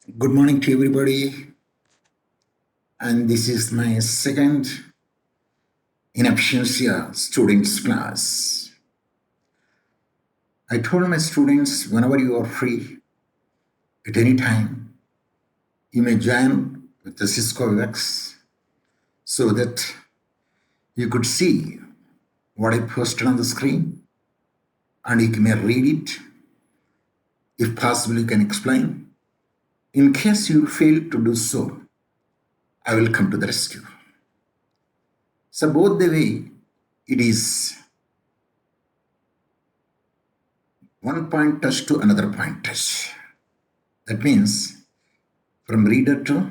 Good morning to everybody, and this is my second in absentia students class. I told my students whenever you are free at any time, you may join with the Cisco WebEx so that you could see what I posted on the screen and you may read it. If possible, you can explain. In case you fail to do so, I will come to the rescue. So both the way, it is one point touch to another point touch. That means from reader to,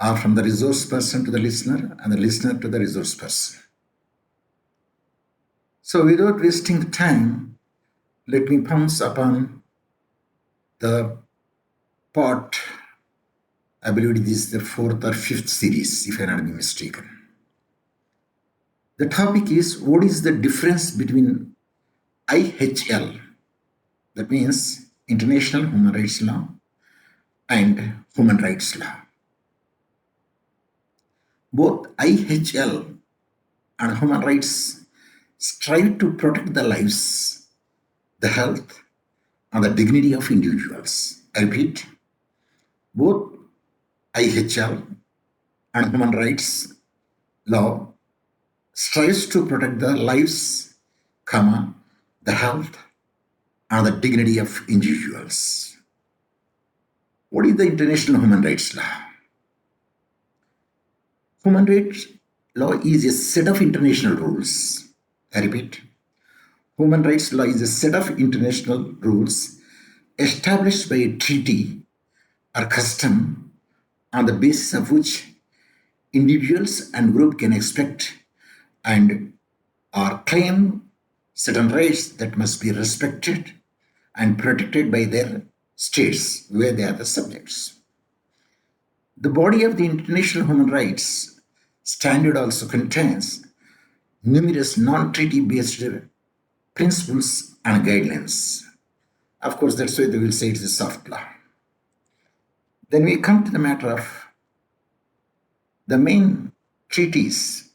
or from the resource person to the listener, and the listener to the resource person. So without wasting time, let me pounce upon the part. I believe this is the fourth or fifth series, if I not be mistaken. The topic is, what is the difference between IHL, that means International Human Rights Law, and Human Rights Law. Both IHL and human rights strive to protect the lives, the health, and the dignity of individuals. I repeat, both IHL and human rights law strives to protect the lives, the health, and the dignity of individuals. What is the international human rights law? Human rights law is a set of international rules. I repeat, human rights law is a set of international rules established by a treaty or custom on the basis of which individuals and groups can expect and or claim certain rights that must be respected and protected by their states where they are the subjects. The body of the international human rights standard also contains numerous non-treaty based principles and guidelines. Of course, that's why they will say it's a soft law. Then we come to the matter of the main treaties.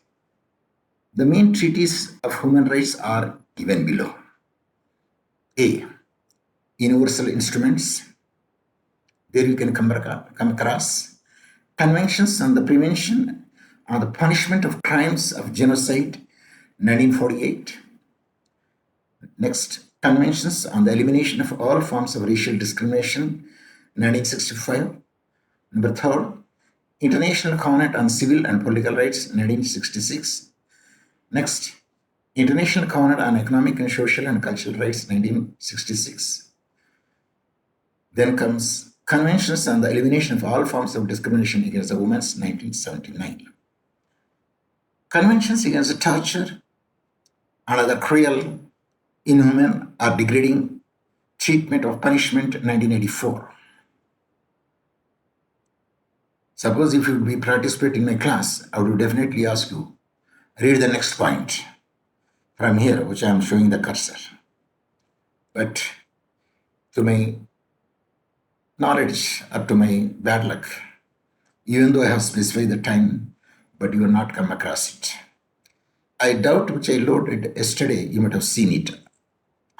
The main treaties of human rights are given below. A. Universal instruments. There you can come across conventions on the prevention or the punishment of crimes of genocide, 1948. Next, conventions on the elimination of all forms of racial discrimination, 1965. Number third, International Covenant on Civil and Political Rights, 1966. Next, International Covenant on Economic and Social and Cultural Rights, 1966. Then comes Conventions on the Elimination of All Forms of Discrimination Against the Women, 1979. Conventions against torture and other cruel, inhuman, or degrading treatment of punishment, 1984. Suppose if you would be participating in my class, I would definitely ask you, read the next point from here, which I am showing the cursor. But to my knowledge or to my bad luck, even though I have specified the time, but you will not come across it. I doubt which I loaded yesterday, you might have seen it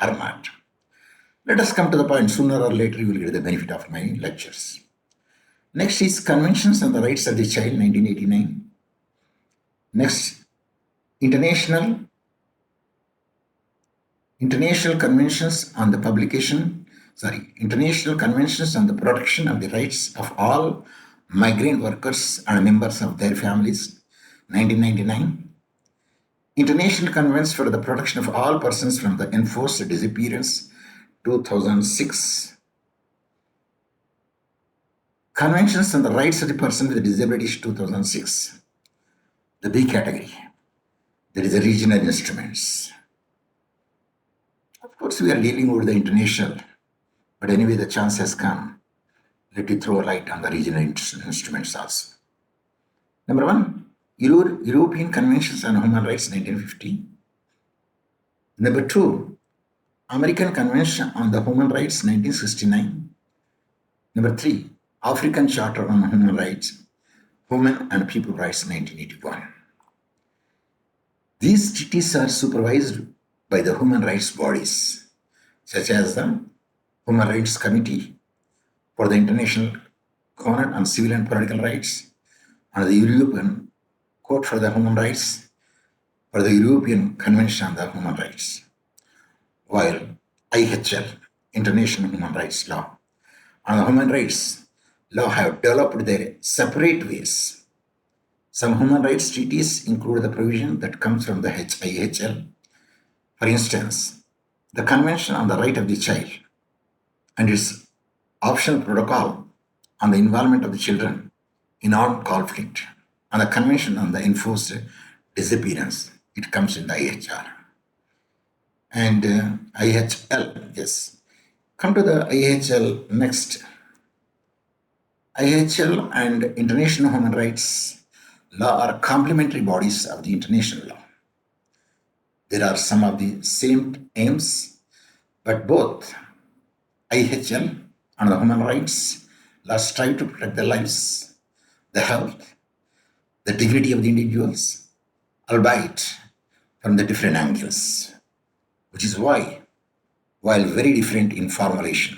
or not. Let us come to the point. Sooner or later, you will get the benefit of my lectures. Next is Conventions on the Rights of the Child, 1989. Next, International Conventions on the International Conventions on the Protection of the Rights of All Migrant Workers and Members of Their Families, 1999. International Convention for the Protection of All Persons from the Enforced Disappearance, 2006. Conventions on the Rights of the Person with Disabilities, 2006. The B category, there is a regional instruments. Of course, we are dealing with the international, but anyway, the chance has come. Let me throw a light on the regional instruments also. Number one, European Conventions on Human Rights, 1950. Number two, American Convention on the Human Rights, 1969. Number three, African Charter on Human Rights, Women and People Rights 1981. These treaties are supervised by the human rights bodies, such as the Human Rights Committee for the International Covenant on Civil and Political Rights, and the European Court for the Human Rights, for the European Convention on the Human Rights, while IHL, International Human Rights Law, and the Human Rights Law have developed their separate ways. Some human rights treaties include the provision that comes from the IHL. For instance, the Convention on the Right of the Child and its optional protocol on the involvement of the children in armed conflict, and the Convention on the Enforced Disappearance. It comes in the IHR. And IHL, yes. Come to the IHL next. IHL and International Human Rights Law are complementary bodies of the international law. There are some of the same aims, but both IHL and the human rights law strive to protect the lives, the health, the dignity of the individuals, albeit from the different angles, which is why, while very different in formulation,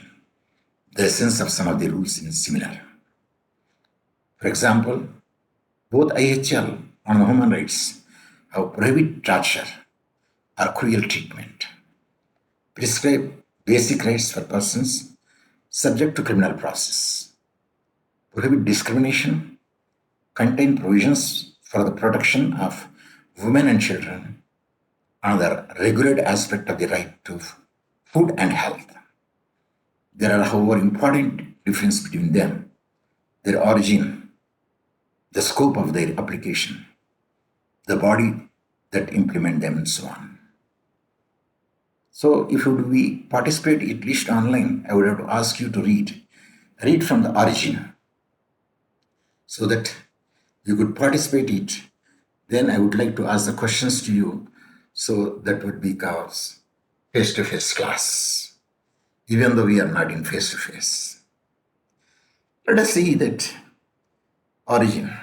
the essence of some of the rules is similar. For example, both IHL and human rights have prohibited torture or cruel treatment, prescribe basic rights for persons subject to criminal process, prohibit discrimination, contain provisions for the protection of women and children, another regulated aspect of the right to food and health. There are, however, important differences between them, their origin, the scope of their application, the body that implement them, and so on. So if we participate at least online, I would have to ask you to read from the origin, so that you could participate it. Then I would like to ask the questions to you, so that would be cause face-to-face class, even though we are not in face-to-face. Let us see that origin.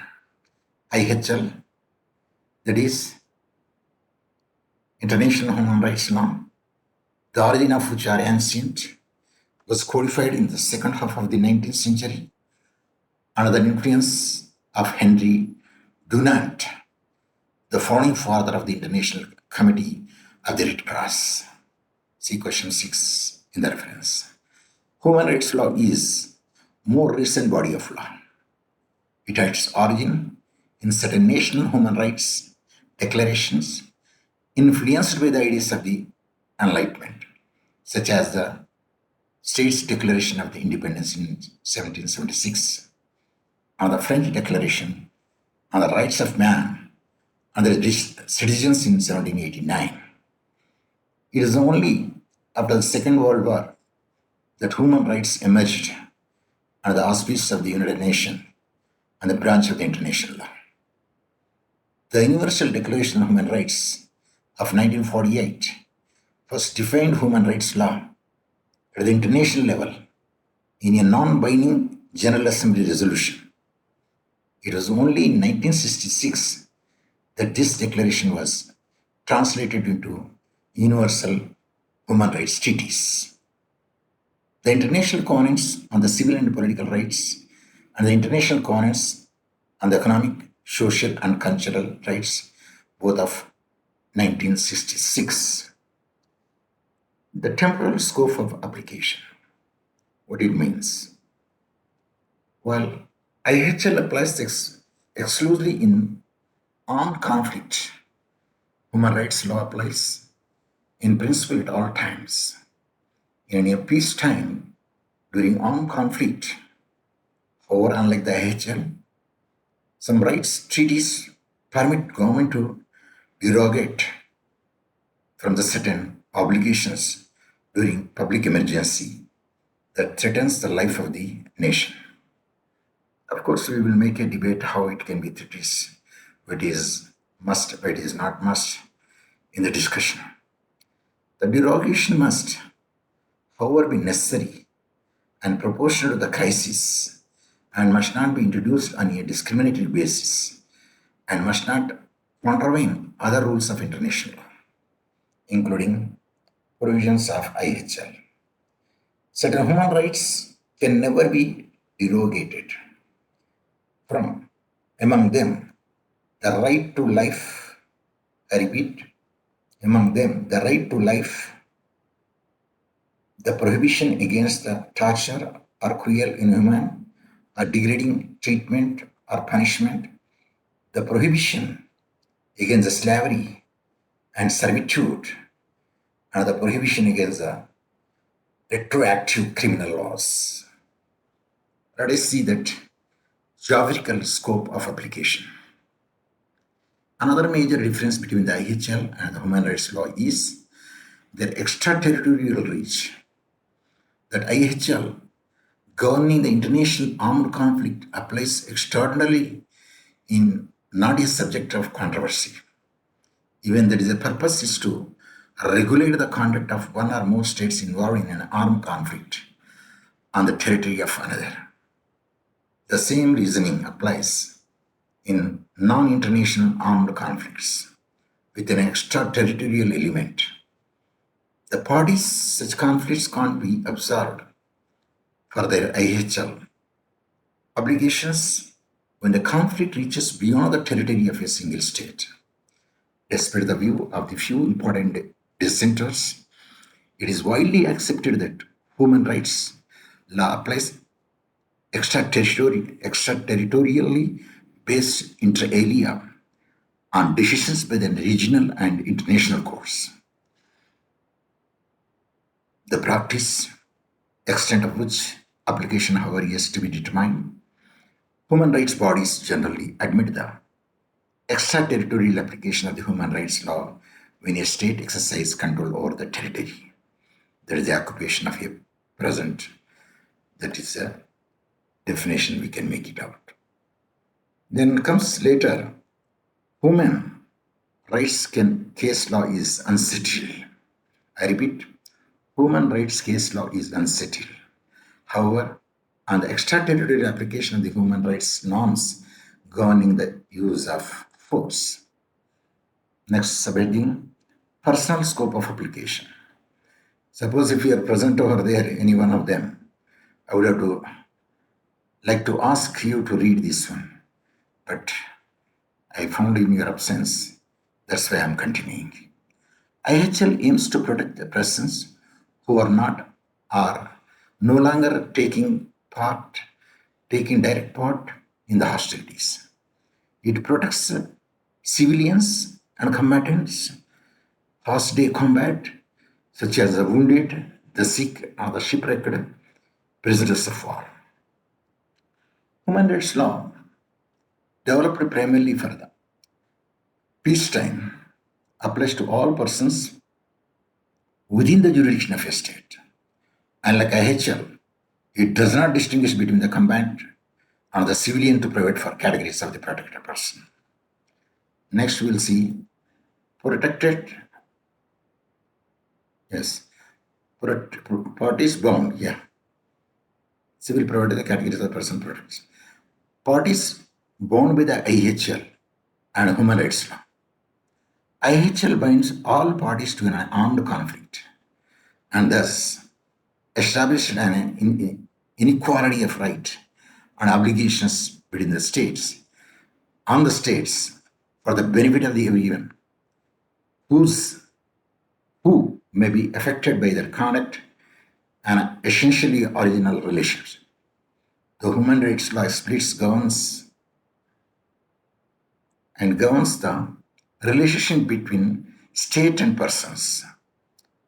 IHL, that is International Human Rights Law, the origin of which are ancient, was codified in the second half of the 19th century under the influence of Henry Dunant, the founding father of the International Committee of the Red Cross. See question 6 in the reference. Human rights law is more recent body of law. It had its origin in certain national human rights declarations influenced by the ideas of the Enlightenment, such as the States Declaration of the Independence in 1776, and the French Declaration on the Rights of Man and the Citizens in 1789. It is only after the Second World War that human rights emerged under the auspices of the United Nations and the branch of the international law. The Universal Declaration of Human Rights of 1948 first defined human rights law at the international level in a non-binding General Assembly resolution. It was only in 1966 that this declaration was translated into universal human rights treaties. The International Covenants on the Civil and Political Rights and the International Covenants on the Economic, Social and Cultural Rights, both of 1966. The temporal scope of application, what it means. While IHL applies exclusively in armed conflict, human rights law applies in principle at all times. In a peacetime, during armed conflict, however, unlike the IHL, some rights treaties permit government to derogate from the certain obligations during public emergency that threatens the life of the nation. Of course, we will make a debate how it can be treaties, what is must, what is not must in the discussion. The derogation must, however, be necessary and proportional to the crisis and must not be introduced on a discriminatory basis and must not contravene other rules of international law, including provisions of IHL. Certain human rights can never be derogated from. Among them, the right to life. I repeat, among them, the right to life, the prohibition against the torture or cruel, inhuman, or degrading treatment or punishment, the prohibition against the slavery and servitude, and the prohibition against the retroactive criminal laws. Let us see that geographical scope of application. Another major difference between the IHL and the human rights law is their extraterritorial reach. That IHL governing the international armed conflict applies extraordinarily in not a subject of controversy. Even that is the purpose is to regulate the conduct of one or more states involved in an armed conflict on the territory of another. The same reasoning applies in non-international armed conflicts with an extraterritorial element. The parties such conflicts can't be observed for their IHL obligations when the conflict reaches beyond the territory of a single state. Despite the view of the few important dissenters, it is widely accepted that human rights law applies extraterritorially based inter alia on decisions by the regional and international courts. The practice, extent of which application, however, is to be determined. Human rights bodies generally admit the extraterritorial application of the human rights law when a state exercises control over the territory. That is the occupation of a present. That is a definition, we can make it out. Then comes later, human rights case law is unsettled. I repeat, human rights case law is unsettled. However, on the extraterritorial application of the human rights norms governing the use of force. Next subheading, personal scope of application. Suppose if you are present over there, any one of them, I would have to like to ask you to read this one, but I found in your absence, that's why I'm continuing. IHL aims to protect the persons who are no longer taking direct part in the hostilities. It protects civilians and combatants, first-day combat, such as the wounded, the sick, or the shipwrecked prisoners of war. Human rights law, developed primarily for the peacetime, applies to all persons within the jurisdiction of a state. Unlike IHL, it does not distinguish between the combatant and the civilian to provide for categories of the protected person. Next, we'll see protected, parties bound, civil provided the categories of the person protected. Parties bound by the IHL and human rights law. IHL binds all parties to an armed conflict and thus established an inequality of right and obligations between the states on the states for the benefit of the everyone who may be affected by their conduct and essentially original relations. The human rights law governs the relationship between state and persons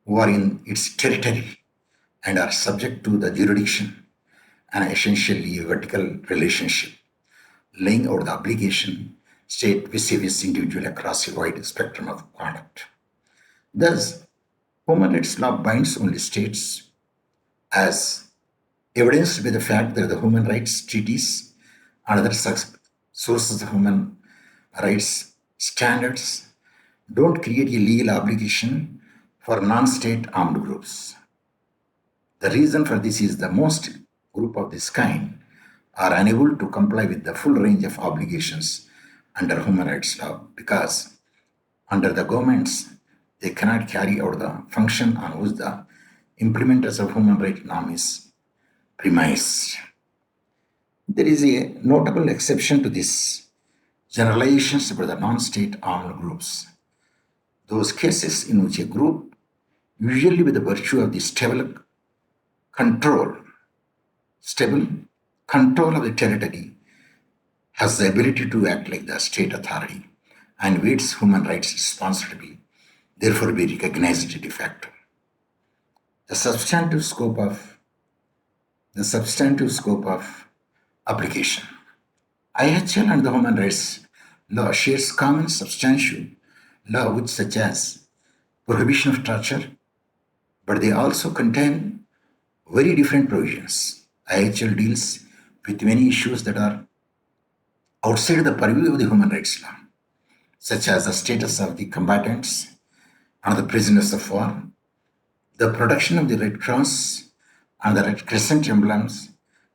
who are in its territory and are subject to the jurisdiction, and essentially a vertical relationship, laying out the obligation state vis-a-vis individual across a wide spectrum of conduct. Thus, human rights law binds only states as evidenced by the fact that the human rights treaties and other sources of human rights standards don't create a legal obligation for non-state armed groups. The reason for this is the most group of this kind are unable to comply with the full range of obligations under human rights law because under the governments they cannot carry out the function on which the implementers of human rights norm is premised. There is a notable exception to this generalizations about the non-state armed groups. Those cases in which a group, usually with the virtue of the control, stable control of the territory, has the ability to act like the state authority and its human rights responsibility, therefore be recognized de facto. The substantive scope of application. IHL and the human rights law shares common substantive law which such as prohibition of torture, but they also contain very different provisions. IHL deals with many issues that are outside the purview of the human rights law, such as the status of the combatants and the prisoners of war, the production of the Red Cross and the Red Crescent emblems,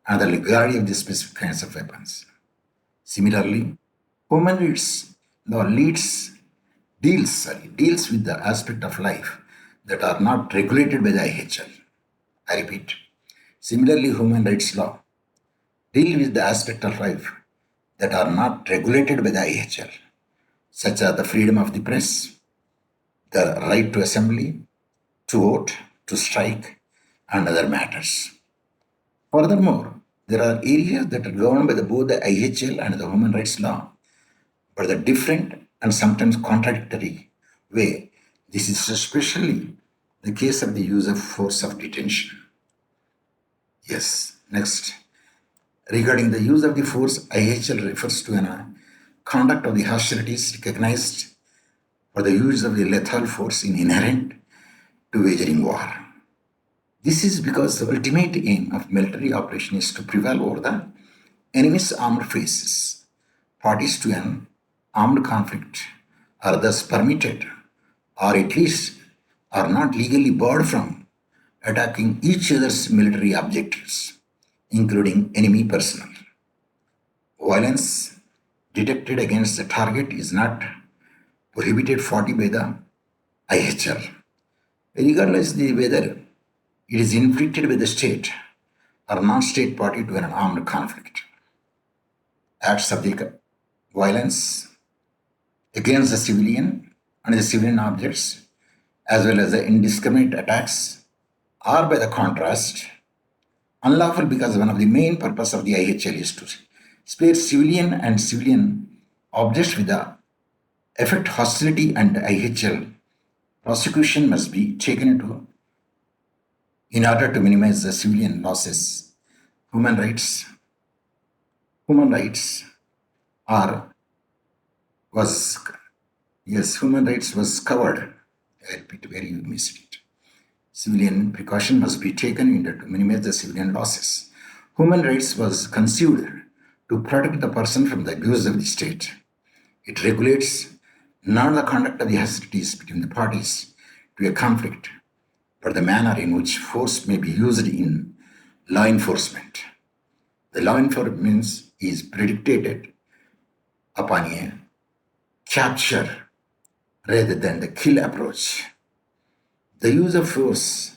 and the legality of the specific kinds of weapons. Similarly, human rights law deals with the aspect of life that are not regulated by the IHL. I repeat. Similarly, human rights law deal with the aspect of life that are not regulated by the IHL, such as the freedom of the press, the right to assembly, to vote, to strike, and other matters. Furthermore, there are areas that are governed by both the IHL and the human rights law, but the different and sometimes contradictory way. This is especially the case of the use of force of detention. Yes, next. Regarding the use of the force, IHL refers to an conduct of the hostilities recognized for the use of the lethal force inherent to waging war. This is because the ultimate aim of military operation is to prevail over the enemy's armed forces. Parties to an armed conflict are thus permitted, or at least are not legally barred from, attacking each other's military objectives, including enemy personnel. Violence detected against the target is not prohibited 40 by the IHL, regardless of whether it is inflicted by the state or non-state party to an armed conflict. Acts of the violence against the civilian and the civilian objects, as well as the indiscriminate attacks, are by the contrast unlawful because one of the main purpose of the IHL is to spare civilian and civilian objects with the effect hostility, and IHL prosecution must be taken into in order to minimize the civilian losses. Human rights are was yes, human rights was covered. I repeat where you missed it. Civilian precaution must be taken in order to minimize the civilian losses. Human rights was conceived to protect the person from the abuse of the state. It regulates not the conduct of the hostilities between the parties to a conflict, but the manner in which force may be used in law enforcement. The law enforcement is predicated upon a capture rather than the kill approach. The use of force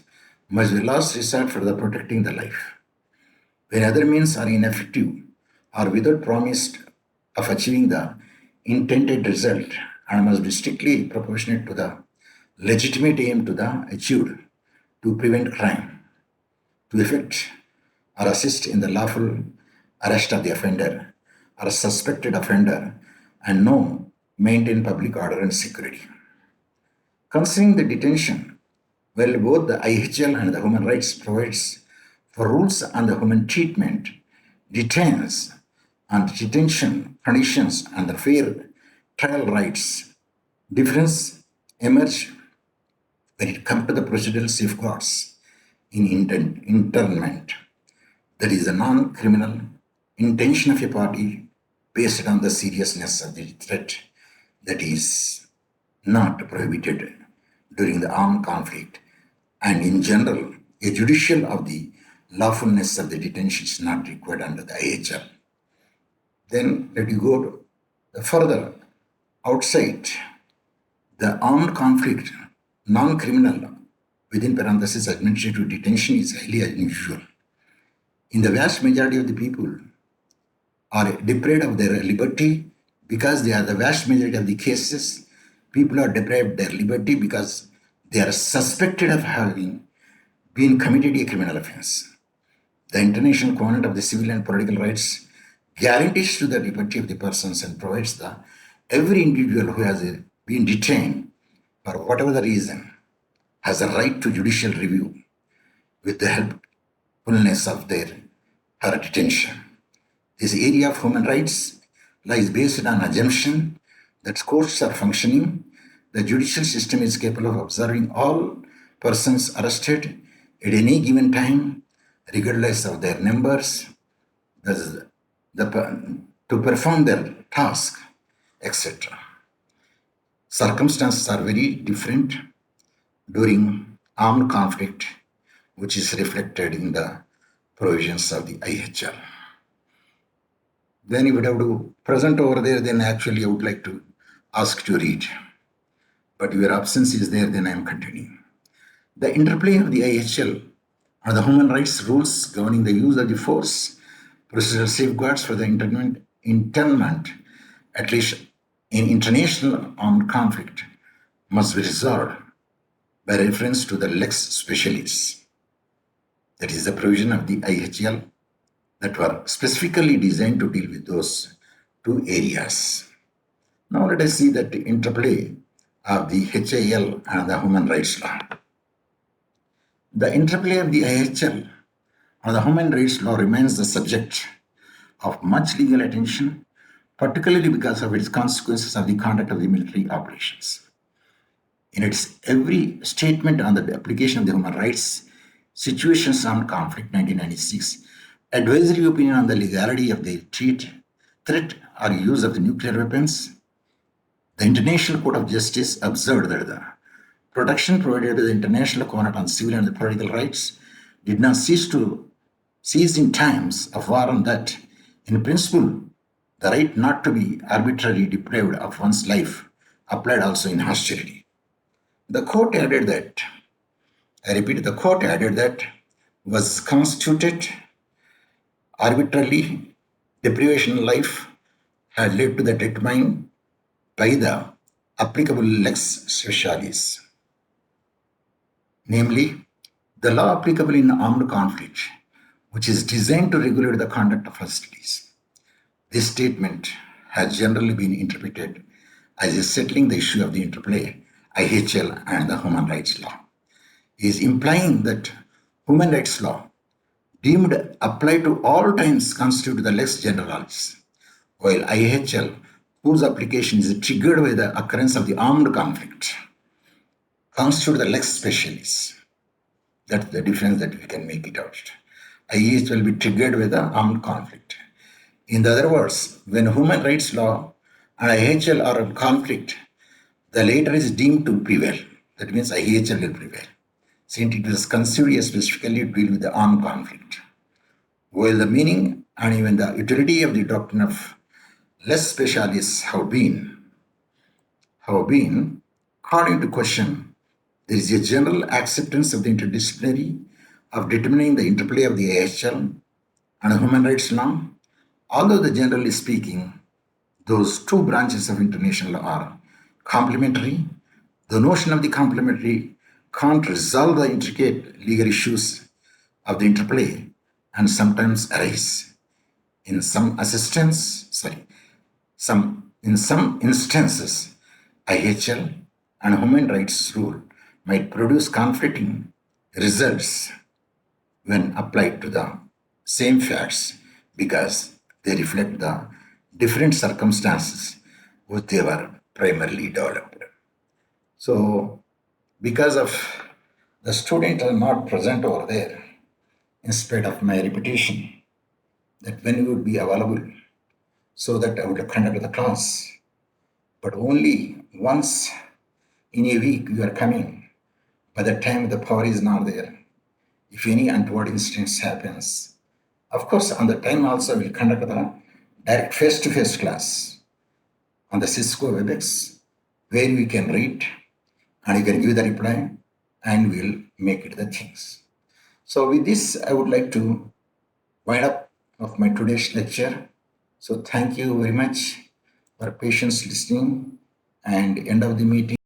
must be last resort for the protecting the life. When other means are ineffective or without promise of achieving the intended result and must be strictly proportionate to the legitimate aim to the achieved to prevent crime, to effect or assist in the lawful arrest of the offender or suspected offender, and no maintain public order and security. Concerning the detention, well, both the IHL and the human rights provides for rules on the human treatment, detains and detention conditions and the fair trial rights. Difference emerge when it comes to the procedural safeguards in internment. That is the non-criminal intention of a party based on the seriousness of the threat that is not prohibited during the armed conflict, and in general a judicial of the lawfulness of the detention is not required under the IHL. Then let you go further outside the armed conflict, non-criminal, within parenthesis administrative detention is highly unusual. In the vast majority of the people are deprived of their liberty because they are the vast majority of the cases. People are deprived of their liberty because they are suspected of having been committed a criminal offense. The international covenant of the civil and political rights guarantees to the liberty of the persons and provides that every individual who has been detained for whatever the reason has a right to judicial review with the helpfulness of her detention. This area of human rights lies based on assumption that courts are functioning. The judicial system is capable of observing all persons arrested at any given time, regardless of their numbers, to perform their task, etc. Circumstances are very different during armed conflict, which is reflected in the provisions of the IHL. Then you would have to present over there, then actually I would like to ask to read. But your absence is there, then I am continuing. The interplay of the IHL are the human rights rules governing the use of the force, procedural safeguards for the internment, at least in international armed conflict, must be resolved by reference to the lex specialis. That is the provision of the IHL that were specifically designed to deal with those two areas. Now let us see that the interplay of the HAL and the human rights law. The interplay of the IHL and the human rights law remains the subject of much legal attention, particularly because of its consequences of the conduct of the military operations. In its every statement on the application of the human rights, Situations Armed Conflict 1996, advisory opinion on the legality of the threat or use of the nuclear weapons, the International Court of Justice observed that the protection provided by the International Covenant on Civil and Political Rights did not cease in times of war, and that, in principle, the right not to be arbitrarily deprived of one's life applied also in hostility. The court added that, I repeat, the court added that was constituted arbitrarily deprivation of life had led to the determined by the applicable lex specialis, namely the law applicable in armed conflict, which is designed to regulate the conduct of hostilities. This statement has generally been interpreted as settling the issue of the interplay IHL and the human rights law, is implying that human rights law deemed applied to all times constitute the lex generalis, while IHL, whose application is triggered by the occurrence of the armed conflict, constitute the lex specialis. That's the difference that we can make it out. IHL will be triggered with the armed conflict. In other words, when human rights law and IHL are in conflict, the latter is deemed to prevail. That means IHL will prevail, since it was considered specifically to deal with the armed conflict. While the meaning and even the utility of the doctrine of lex specialis have been called into question, there is a general acceptance of the interdisciplinary of determining the interplay of the IHL and human rights law. Although generally speaking, those two branches of international law are complementary, the notion of the complementary can't resolve the intricate legal issues of the interplay and sometimes arise. In some instances, IHL and human rights rule might produce conflicting results when applied to the same facts because they reflect the different circumstances which they were primarily developed. So, because of the student are not present over there, in spite of my repetition, that when you would be available, so that I would conduct the class, but only once in a week you are coming. By the time the power is not there, if any untoward incidents happens. Of course, on the time also we'll conduct the direct face-to-face class on the Cisco WebEx, where we can read and you can give the reply and we'll make it the things. So with this, I would like to wind up of my today's lecture. So thank you very much for patience listening and end of the meeting.